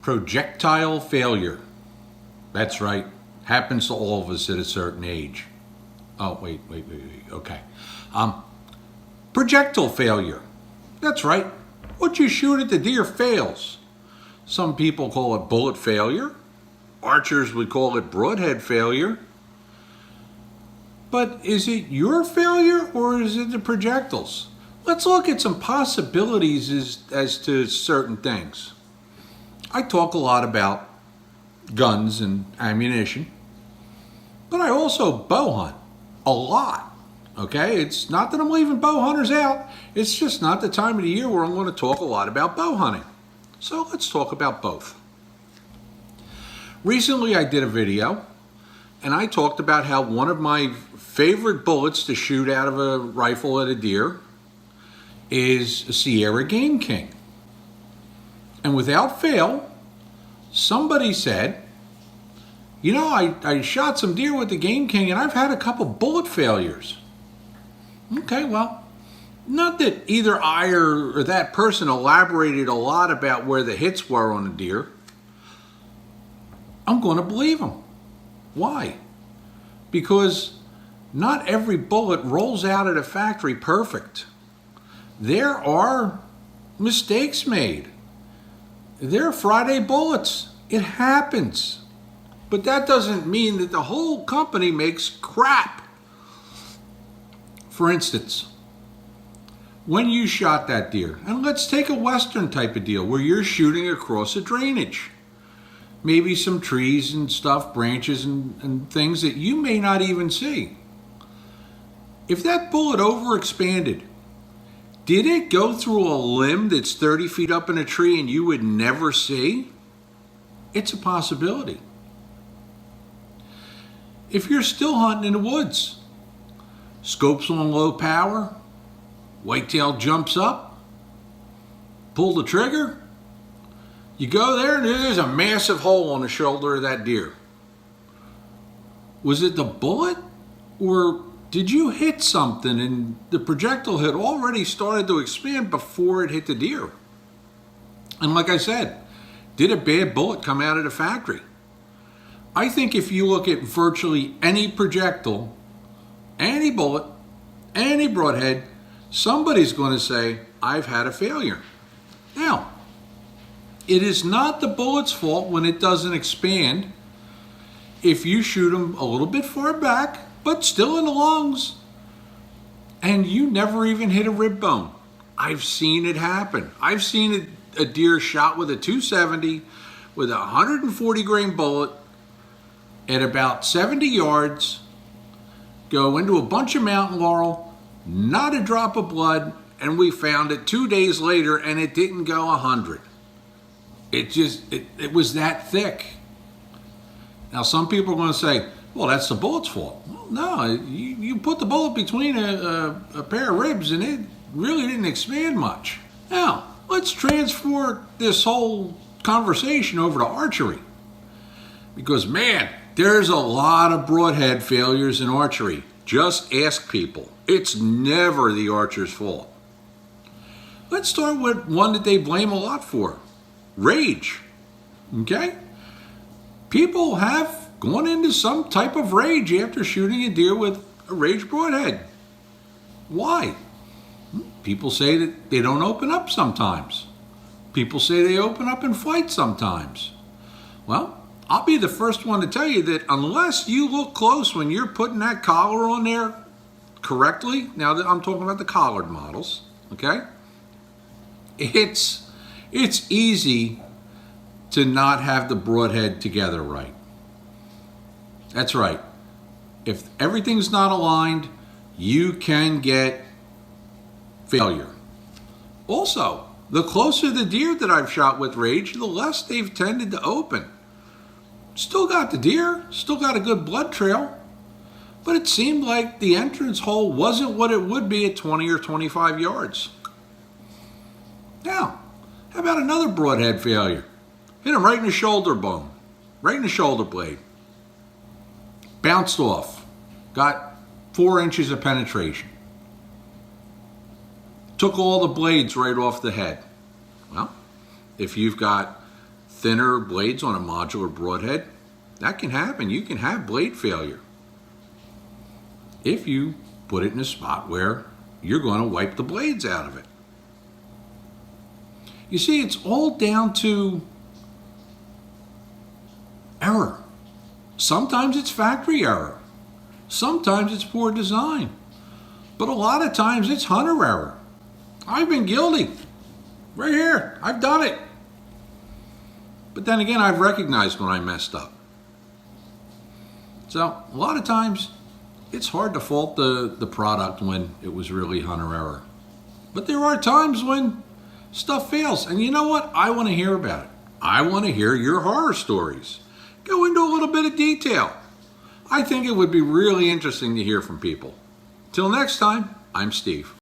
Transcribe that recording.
Projectile failure. That's right. Happens to all of us at a certain age. Oh, wait. Okay. Projectile failure. That's right. What you shoot at the deer fails. Some people call it bullet failure. Archers would call it broadhead failure. But is it your failure or is it the projectiles? Let's look at some possibilities as to certain things. I talk a lot about guns and ammunition, but I also bow hunt a lot, okay? It's not that I'm leaving bow hunters out. It's just not the time of the year where I'm going to talk a lot about bow hunting. So let's talk about both. Recently I did a video and I talked about how one of my favorite bullets to shoot out of a rifle at a deer is a Sierra Game King. And without fail, somebody said, you know, I shot some deer with the Game King and I've had a couple bullet failures. Okay, well, not that either I or that person elaborated a lot about where the hits were on the deer. I'm going to believe them. Why? Because not every bullet rolls out at a factory perfect. There are mistakes made. They're Friday bullets. It happens. But that doesn't mean that the whole company makes crap. For instance, when you shot that deer, and let's take a Western type of deal where you're shooting across a drainage. Maybe some trees and stuff, branches and things that you may not even see. If that bullet overexpanded, did it go through a limb that's 30 feet up in a tree and you would never see? It's a possibility. If you're still hunting in the woods, scope's on low power, whitetail jumps up, pull the trigger, you go there and there's a massive hole on the shoulder of that deer. Was it the bullet or did you hit something and the projectile had already started to expand before it hit the deer? And like I said, did a bad bullet come out of the factory? I think if you look at virtually any projectile, any bullet, any broadhead, somebody's going to say, I've had a failure. Now, it is not the bullet's fault when it doesn't expand. If you shoot them a little bit far back, but still in the lungs, and you never even hit a rib bone. I've seen it happen. I've seen a deer shot with a 270 with a 140 grain bullet at about 70 yards, go into a bunch of mountain laurel, not a drop of blood, and we found it 2 days later and it didn't go 100. It was that thick. Now some people are going to say, well, that's the bullet's fault. Well, no, you put the bullet between a pair of ribs and it really didn't expand much. Now, let's transport this whole conversation over to archery. Because man, there's a lot of broadhead failures in archery. Just ask people. It's never the archer's fault. Let's start with one that they blame a lot for. Rage. Okay? People have gone into some type of rage after shooting a deer with a rage broadhead. Why? People say that they don't open up sometimes. People say they open up and fight sometimes. Well, I'll be the first one to tell you that unless you look close when you're putting that collar on there correctly, now that I'm talking about the collared models, okay? It's easy to not have the broadhead together right. That's right. If everything's not aligned, you can get failure. Also, the closer the deer that I've shot with rage, the less they've tended to open. Still got the deer, still got a good blood trail, but it seemed like the entrance hole wasn't what it would be at 20 or 25 yards. Now, how about another broadhead failure? Hit him right in the shoulder bone, right in the shoulder blade. Bounced off, got 4 inches of penetration. Took all the blades right off the head. Well, if you've got thinner blades on a modular broadhead, that can happen. You can have blade failure if you put it in a spot where you're going to wipe the blades out of it. You see, it's all down to error. Sometimes it's factory error. Sometimes it's poor design. But a lot of times it's hunter error. I've been guilty. Right here. I've done it. But then again, I've recognized when I messed up. So a lot of times it's hard to fault the product when it was really hunter error. But there are times when stuff fails. And you know what? I want to hear about it. I want to hear your horror stories. Go into a little bit of detail. I think it would be really interesting to hear from people. Till next time, I'm Steve.